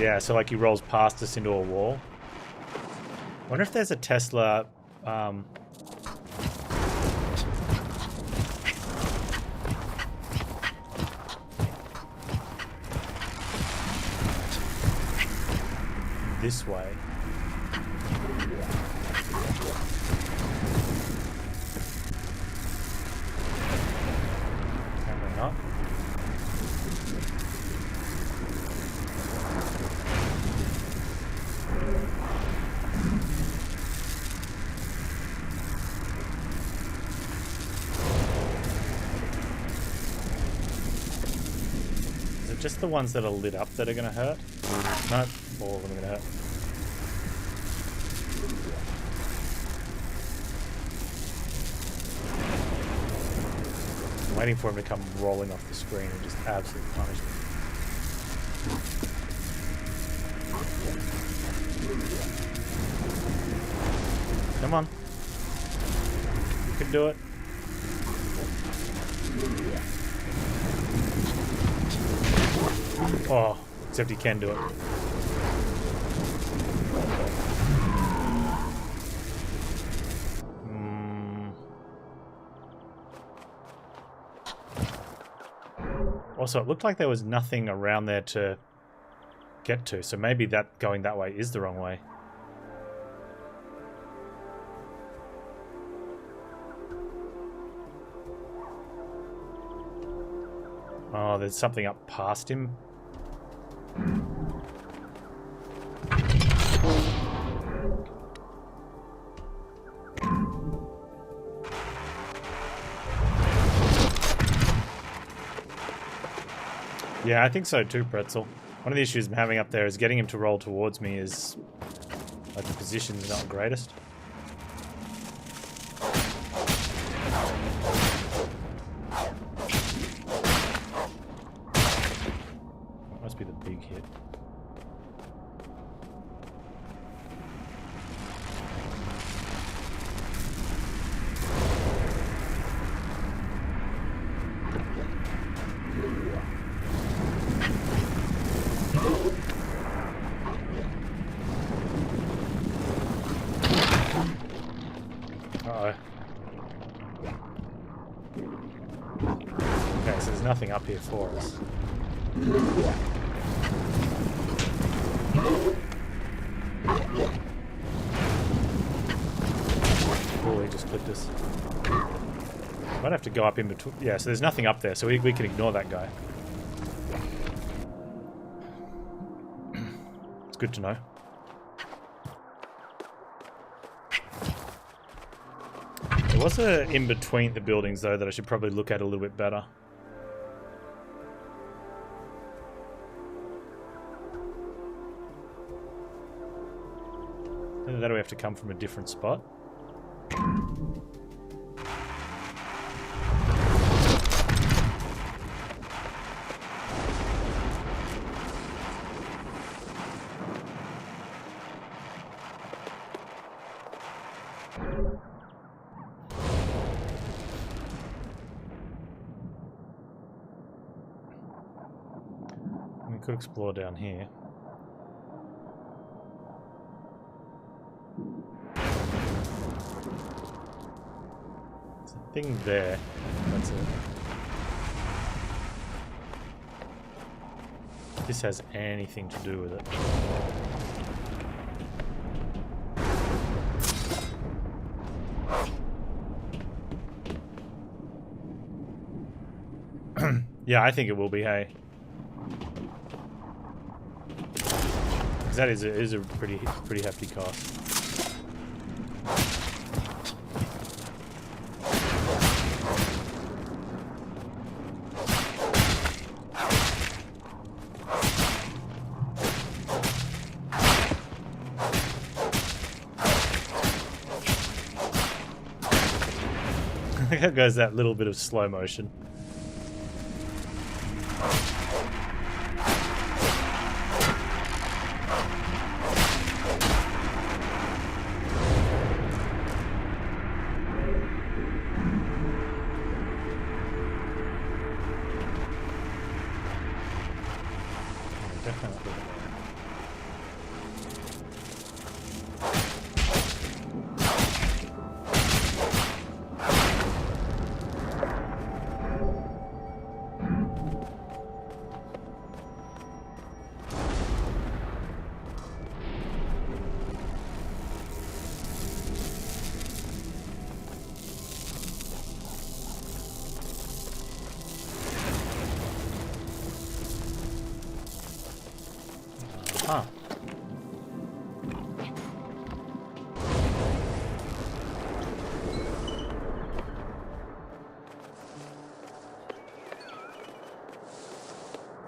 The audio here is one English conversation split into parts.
Yeah, so like he rolls past us into a wall. I wonder if there's a Tesla... this way. Apparently not. Is it just the ones that are lit up that are going to hurt? No, all of them are going to hurt. I'm waiting for him to come rolling off the screen and just absolutely punish me. Come on. You can do it. Oh, except he can do it. Also, it looked like there was nothing around there to get to, so maybe that going that way is the wrong way. Oh, there's something up past him. Yeah, I think so too, Pretzel. One of the issues I'm having up there is getting him to roll towards me is... like, the position's not the greatest. That must be the big hit. Okay, so there's nothing up here for us. Oh, he just clipped us. Might have to go up in between. Yeah, so there's nothing up there, so we can ignore that guy. It's good to know. There was a in between the buildings though that I should probably look at a little bit better. Either that or we have to come from a different spot. We could explore down here. There's a thing there. That's it. If this has anything to do with it. Yeah, I think it will be, hey. That is a pretty hefty cost. I think that goes that little bit of slow motion. Definitely. Huh.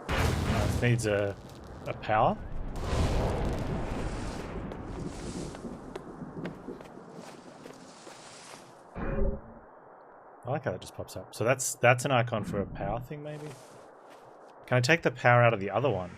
It needs a power. I like how that just pops up. So that's an icon for a power thing, maybe? Can I take the power out of the other one?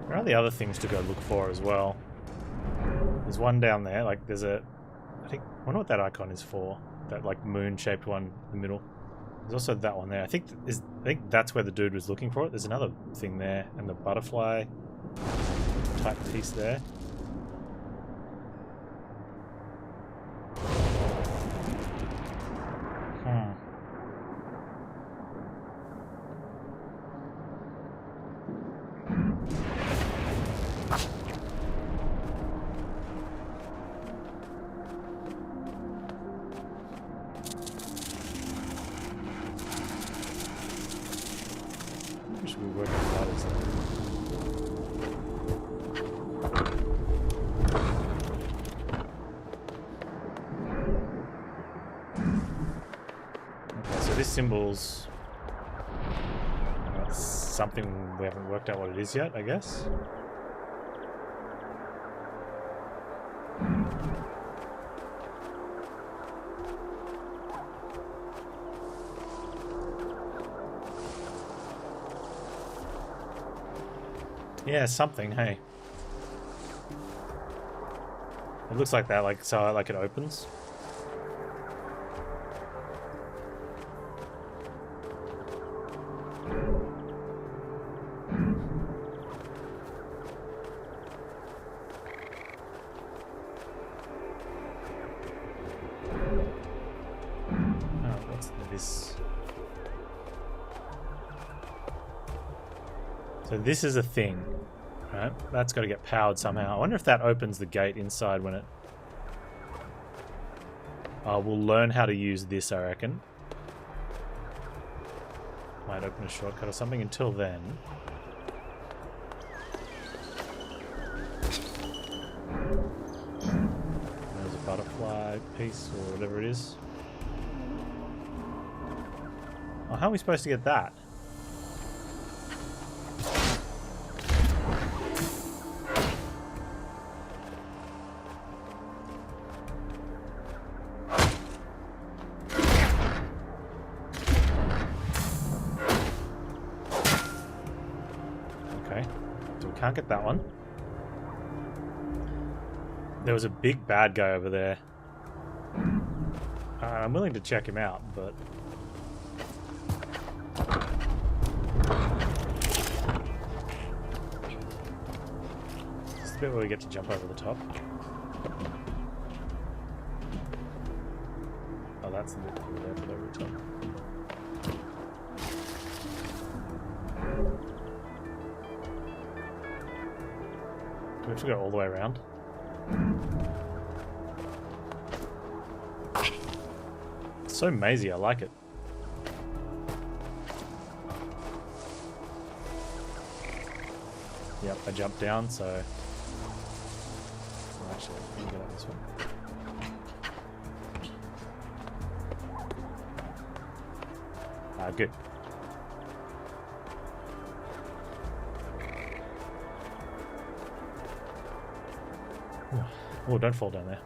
There are the other things to go look for as well. There's one down there, like there's a... I wonder what that icon is for. That like moon-shaped one in the middle. There's also that one there. I think that's where the dude was looking for it. There's another thing there, and the butterfly type piece there. Symbols. That's something we haven't worked out what it is yet, I guess. Yeah, something, hey. It looks like that, like so like it opens. So this is a thing, right? That's got to get powered somehow. I wonder if that opens the gate inside when it... we'll learn how to use this, I reckon. Might open a shortcut or something. Until then... There's a butterfly piece or whatever it is. Oh, how are we supposed to get that? Can't get that one. There was a big bad guy over there. I'm willing to check him out, but... This is the bit where we get to jump over the top. Oh, that's the bit over there, but over the top. Do we have to go all the way around? It's so mazy, I like it. Yep, I jumped down, so... Oh, actually, I can get up this one. Good. Oh, don't fall down there.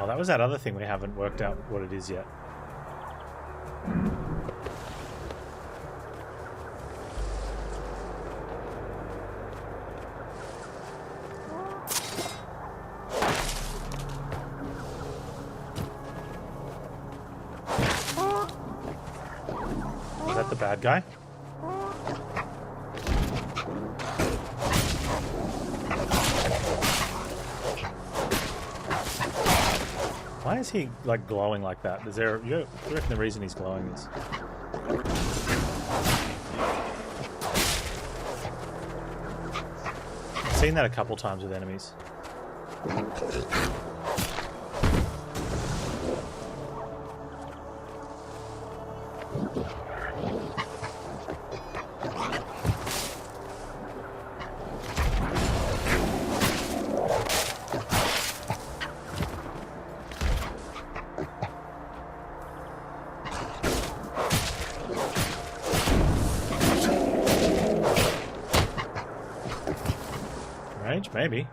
Oh, that was that other thing we haven't worked out what it is yet. Is that the bad guy? Why is he like glowing like that? Is there? You reckon the reason he's glowing is? I've seen that a couple times with enemies. Range, maybe.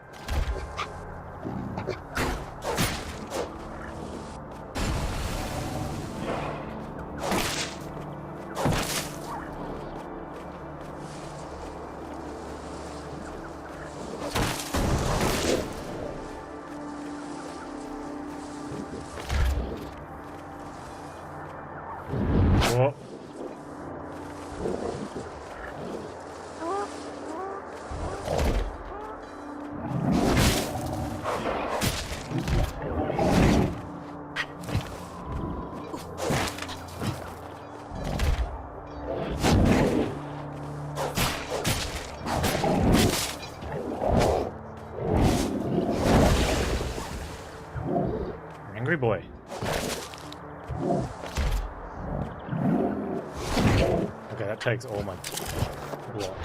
Whoa. Angry boy. Okay, that takes all my block.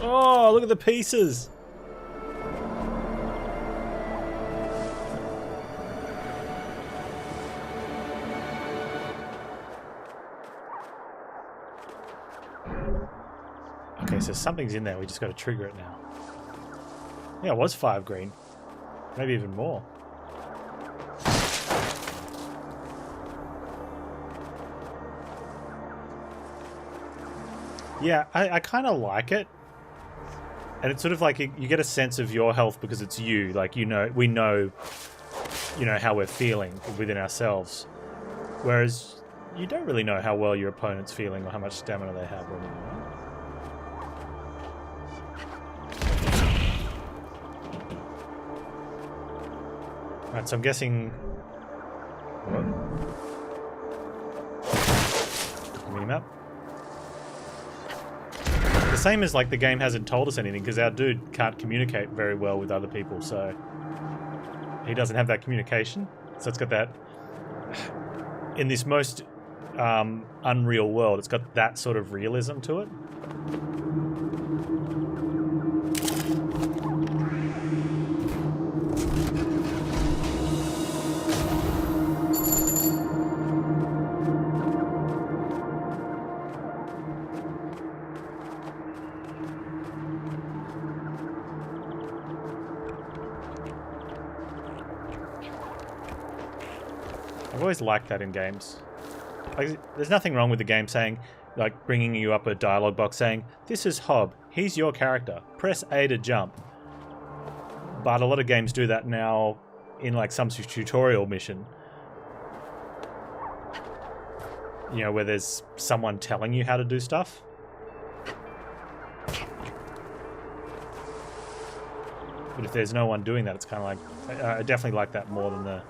Oh, look at the pieces! Okay, so something's in there, we just got to trigger it now. Yeah, it was 5 green. Maybe even more. Yeah, I kind of like it. And it's sort of like you get a sense of your health because it's you. Like, you know, we know, you know, how we're feeling within ourselves. Whereas you don't really know how well your opponent's feeling or how much stamina they have or anything, right? Right, so I'm guessing... What? Minimap? The same as like the game hasn't told us anything because our dude can't communicate very well with other people, so he doesn't have that communication. So it's got that in this most unreal world. It's got that sort of realism to it. I've always liked that in games. Like, there's nothing wrong with the game saying, like, bringing you up a dialogue box saying, "This is Hob. He's your character. Press A to jump." But a lot of games do that now in like some tutorial mission. You know, where there's someone telling you how to do stuff. But if there's no one doing that, it's kind of like... I definitely like that more than the...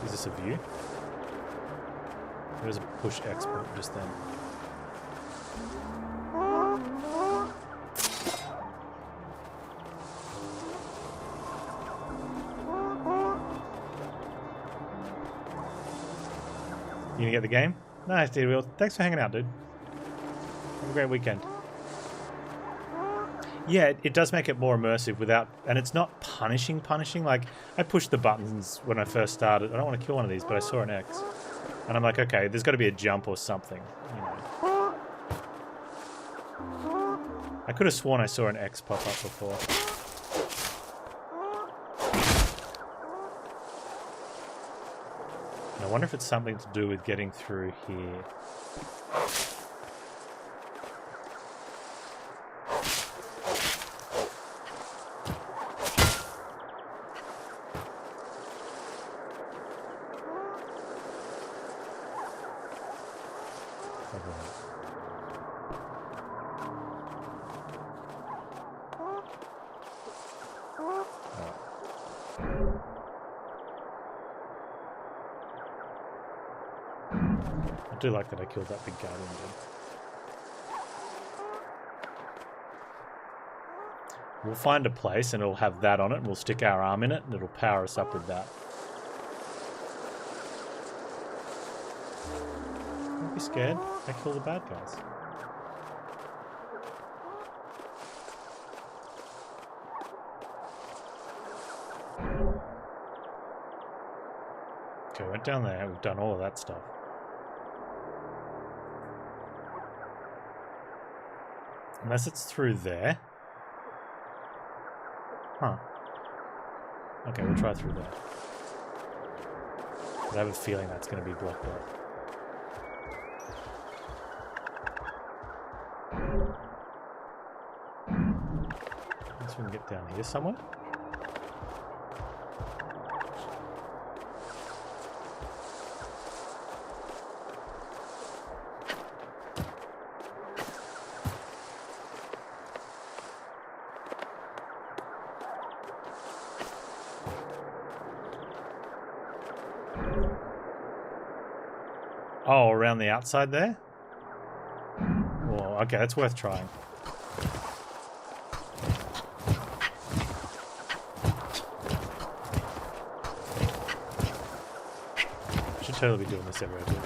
Is this a view? There was a push expert just then. You gonna get the game? Nice, dude. Well, thanks for hanging out, dude. Have a great weekend. Yeah, it does make it more immersive without, and it's not punishing. Like, I pushed the buttons when I first started. I don't want to kill one of these, but I saw an X. And I'm like, okay, there's got to be a jump or something, you know. I could have sworn I saw an X pop up before. And I wonder if it's something to do with getting through here. I do like that I killed that big guardian dude. We'll find a place and it'll have that on it, and we'll stick our arm in it and it'll power us up with that. Don't be scared. I kill the bad guys. Okay, went down there. We've done all of that stuff. Unless it's through there. Huh. Okay, we'll try through there. But I have a feeling that's going to be blocked off. Unless we can get down here somewhere. Oh, around the outside there? Well, okay, that's worth trying. Should totally be doing this every episode.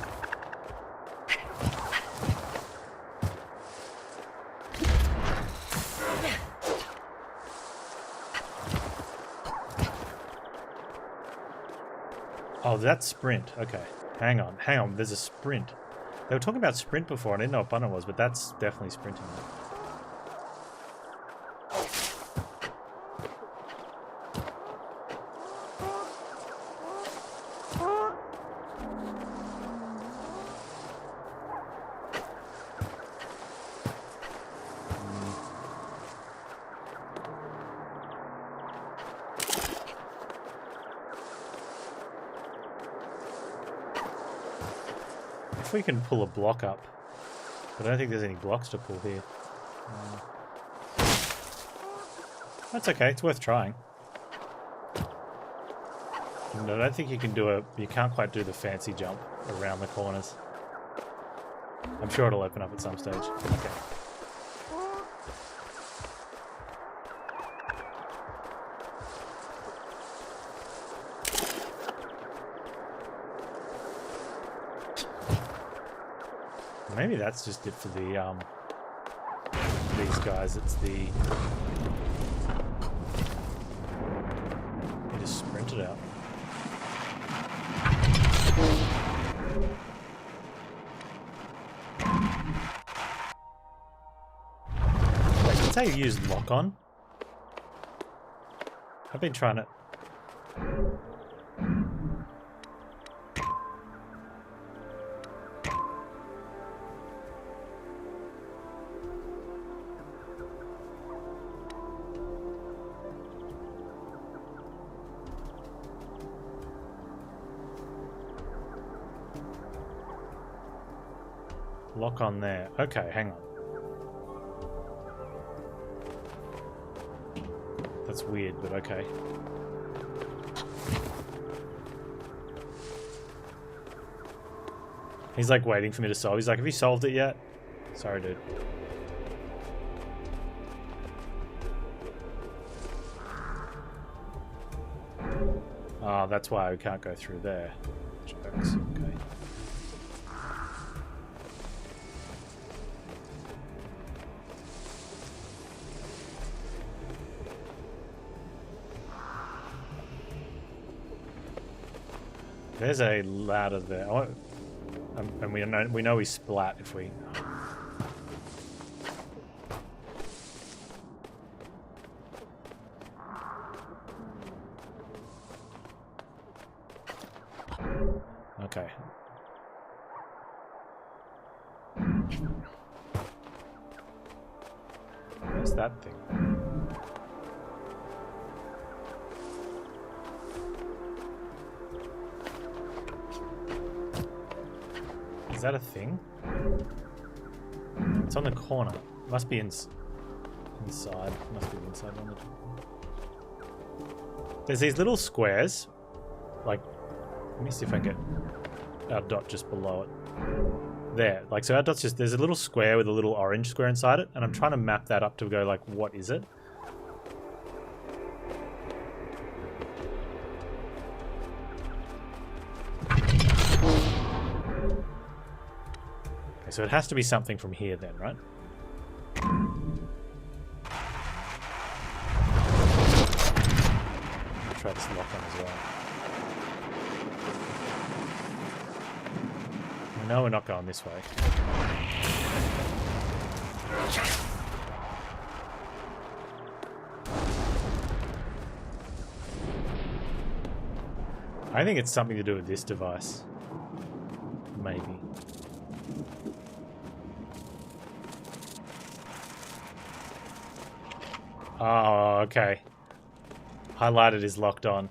Oh, that's sprint. Okay. Hang on, there's a sprint. They were talking about sprint before, and I didn't know what button it was, but that's definitely sprinting. If we can pull a block up, but I don't think there's any blocks to pull here. That's okay, it's worth trying. And I don't think you can do you can't quite do the fancy jump around the corners. I'm sure it'll open up at some stage. Okay. Maybe that's just it for the these guys. It's the you just sprint it out. Wait, that's how you use lock on. I've been trying to. Lock on there. Okay, hang on. That's weird, but okay. He's like waiting for me to solve. He's like, have you solved it yet? Sorry, dude. Oh, that's why we can't go through there. Jokes. Okay. There's a ladder there. And we know we splat if we... Okay. Where's that thing? Is that a thing? It's on the corner. Must be inside. Must be the inside one. There's these little squares. Like, let me see if I can get our dot just below it. There. Like, so our dot's just... There's a little square with a little orange square inside it. And I'm trying to map that up to go, like, what is it? So it has to be something from here then, right? I'll try this lock on as well. No, we're not going this way. I think it's something to do with this device. Maybe. Oh, okay. Highlighted is locked on.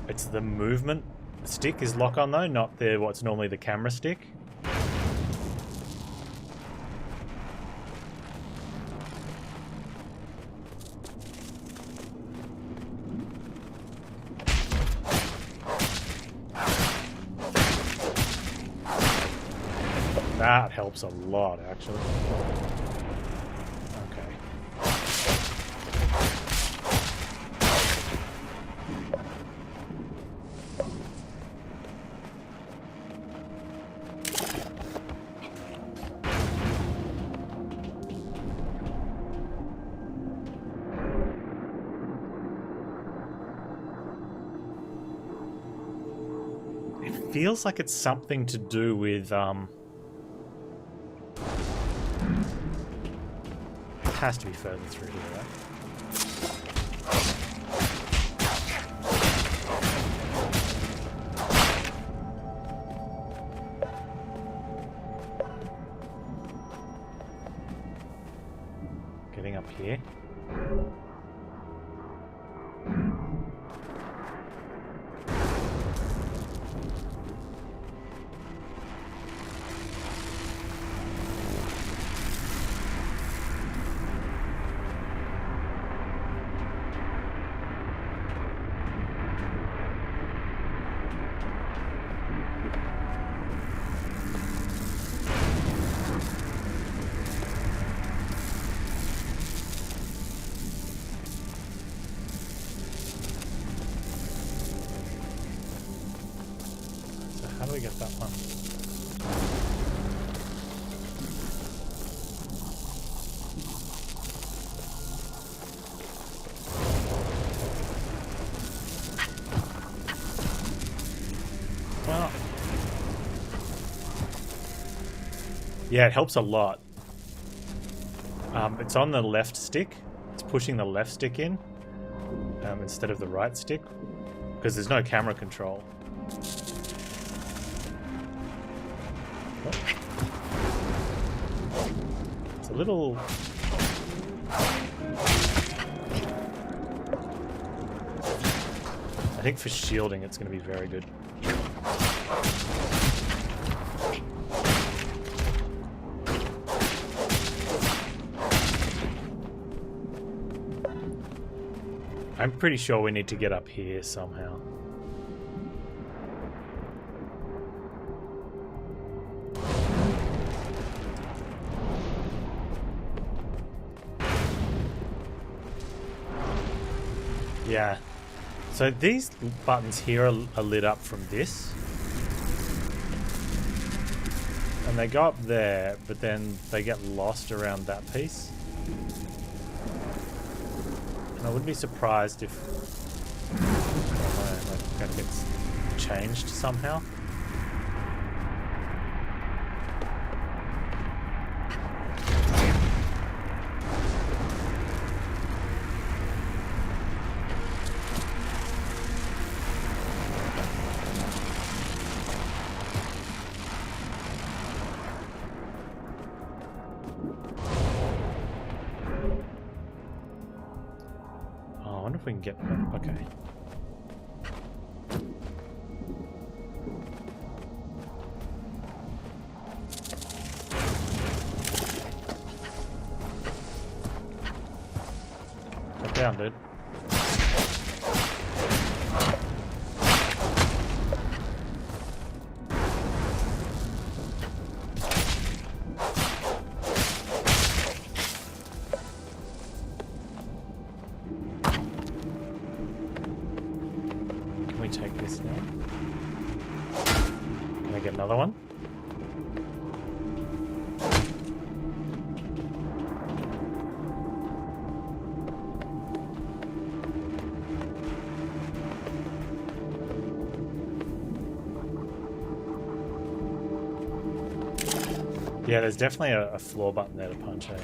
It's the movement stick is lock on though, not the what's normally the camera stick. That helps a lot, actually. Okay. It feels like it's something to do with, has to be further through here, right? Getting up here. How do we get that one? Well, yeah, it helps a lot. It's on the left stick. It's pushing the left stick in instead of the right stick because there's no camera control. It's a little... I think for shielding it's going to be very good. I'm pretty sure we need to get up here somehow. Yeah. So these buttons here are lit up from this. And they go up there, but then they get lost around that piece. And I wouldn't be surprised if like, that gets changed somehow. I wonder if we can get that. Okay. Get down, dude. Take this now. Can I get another one? Yeah, there's definitely a floor button there to punch at.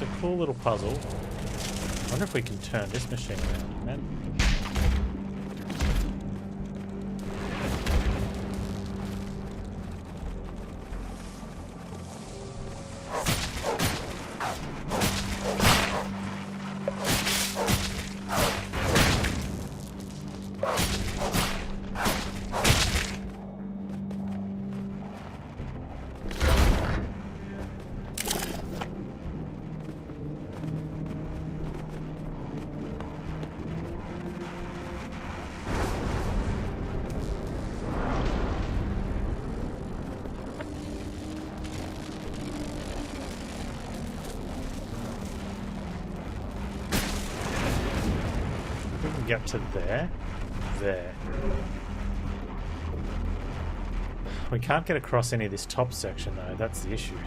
It's a cool little puzzle. I wonder if we can turn this machine around, man. Get to there. We can't get across any of this top section though, that's the issue.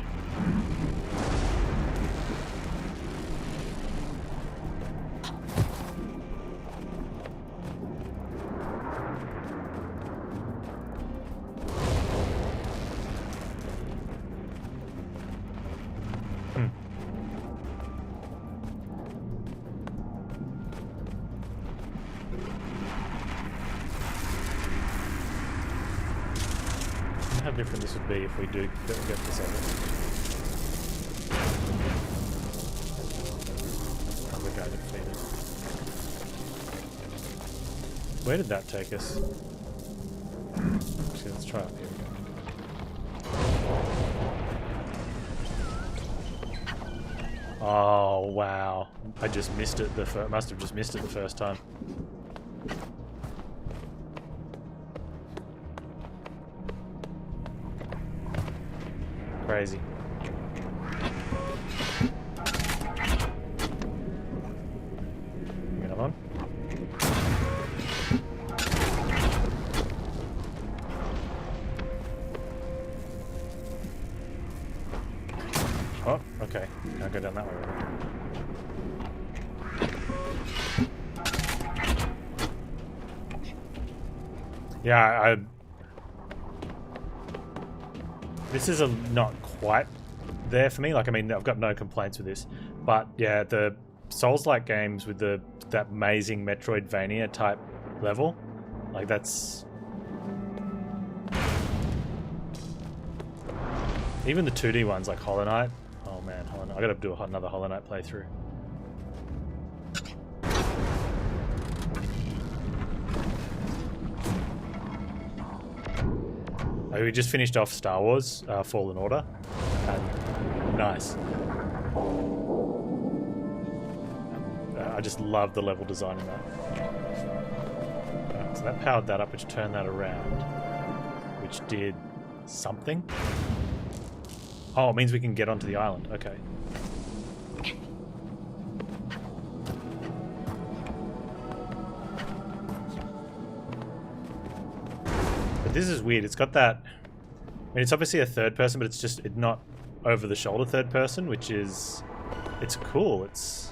How different this would be if we do get this over. Other guy defeated. Where did that take us? Actually, let's try up here again. Oh wow! I just missed it. Must have just missed it the first time. Crazy. Another one. Oh, okay. Can't go down that way. Yeah, this is not quite there for me. Like, I mean, I've got no complaints with this. But, yeah, the Souls-like games with the that amazing Metroidvania type level. Like that's even the 2D ones like Hollow Knight. Oh man, Hollow Knight. I gotta do another Hollow Knight playthrough. We just finished off Star Wars Fallen Order, and nice. I just love the level design in that. So that powered that up, which turned that around, which did something. Oh, it means we can get onto the island. Okay. This is weird. It's got that. I mean, it's obviously a third person, but it's not over the shoulder third person, which is. It's cool. It's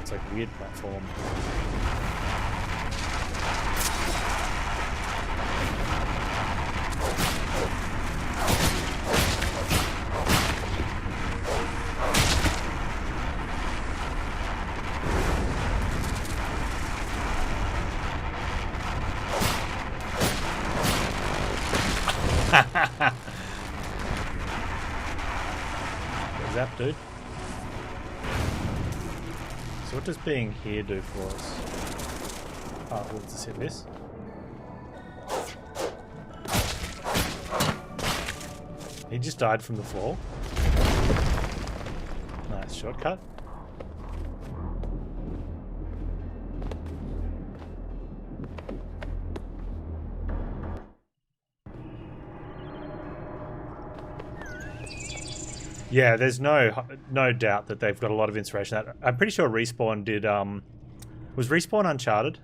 like weird platform. Zap, dude. So what does being here do for us? Oh, let's just hit this. He just died from the floor. Nice shortcut. Yeah, there's no doubt that they've got a lot of inspiration. I'm pretty sure Respawn did. Was Respawn Uncharted?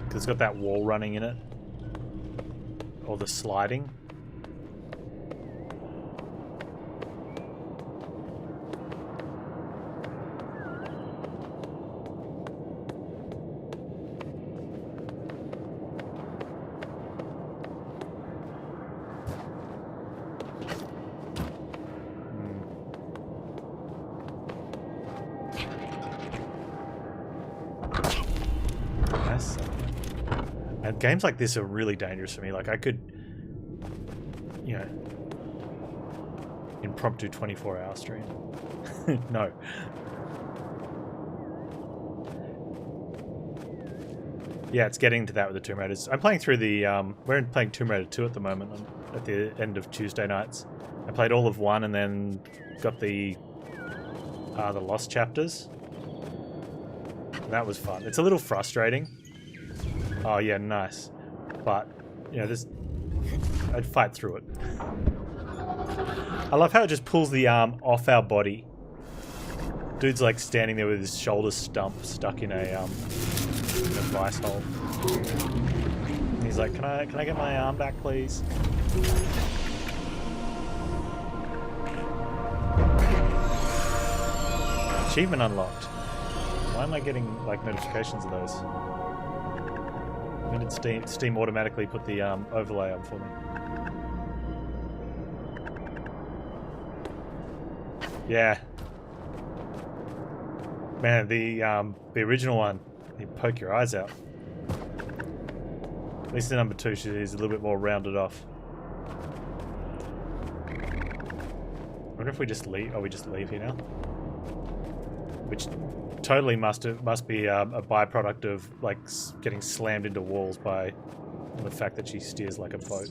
Because it's got that wall running in it, or the sliding. Games like this are really dangerous for me. Like I could, you know, impromptu 24-hour stream. No. Yeah, it's getting to that with the Tomb Raiders. I'm playing through the, we're playing Tomb Raider 2 at the moment, at the end of Tuesday nights. I played all of 1 and then got the Lost chapters. And that was fun. It's a little frustrating. Oh yeah, nice. But, you know, I'd fight through it. I love how it just pulls the arm off our body. Dude's like standing there with his shoulder stump stuck in a vice hole. And he's like, can I get my arm back, please? Achievement unlocked. Why am I getting like notifications of those? When did Steam automatically put the overlay on for me? Yeah. Man, the original one, you poke your eyes out. At least the number 2 is a little bit more rounded off. I wonder if we just leave. Oh, we just leave here now. Which totally must be a byproduct of like getting slammed into walls by the fact that she steers like a boat.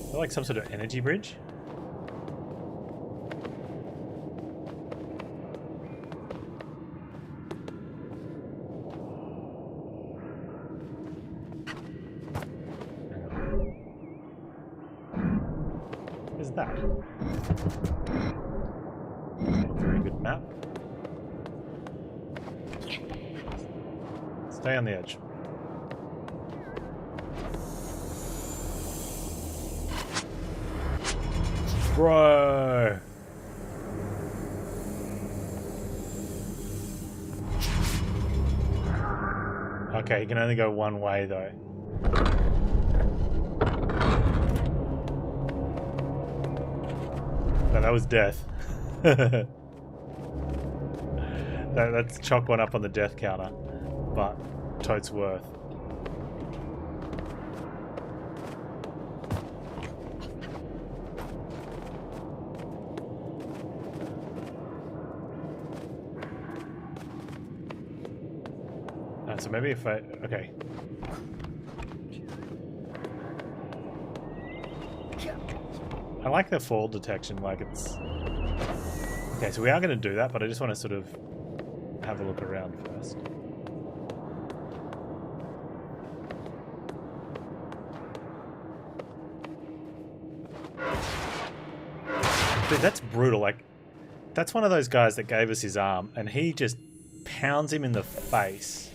Is that like some sort of energy bridge? That. Very good map. Stay on the edge. Bro! Okay, you can only go one way though. No, that was death. That's chalk one up on the death counter, but totes worth. So maybe if I... Okay. I like the fall detection, like it's... Okay, so we are going to do that, but I just want to sort of have a look around first. Dude, that's brutal. Like, that's one of those guys that gave us his arm, and he just pounds him in the face.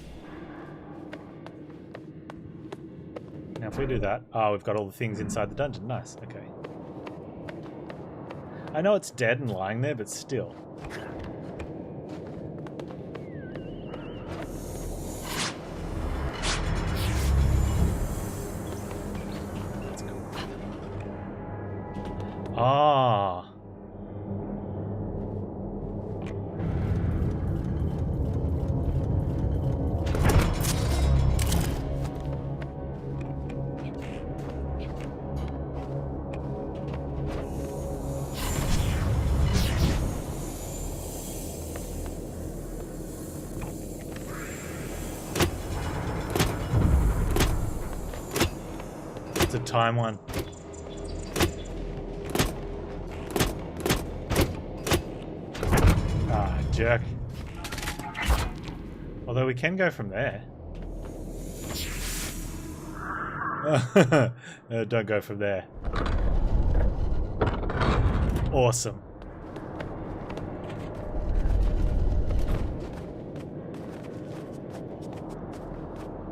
Now if we do that... Oh, we've got all the things inside the dungeon. Nice, okay. I know it's dead and lying there, but still. That's cool. Ah. It's a time one. Ah, jerk. Although we can go from there. No, don't go from there. Awesome.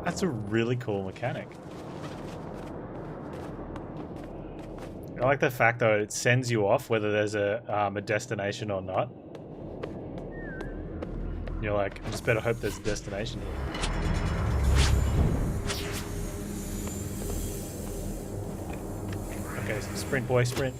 That's a really cool mechanic. I like the fact though it sends you off whether there's a destination or not. You're like, I just better hope there's a destination here. Okay, so sprint boy, sprint.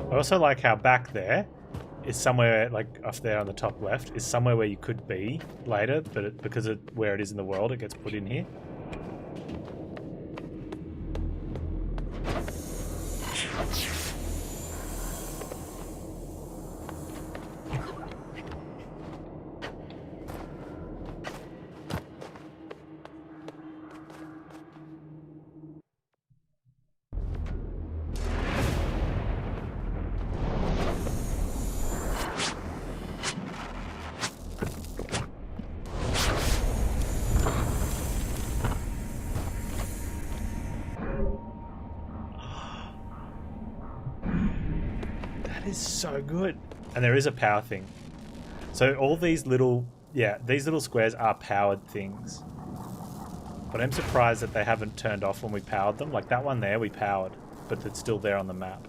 I also like how back there is somewhere, like off there on the top left, is somewhere where you could be later, but because of where it is in the world, it gets put in here. Is so good. And there is a power thing. So all these little, these little squares are powered things. But I'm surprised that they haven't turned off when we powered them. Like that one there we powered, but it's still there on the map.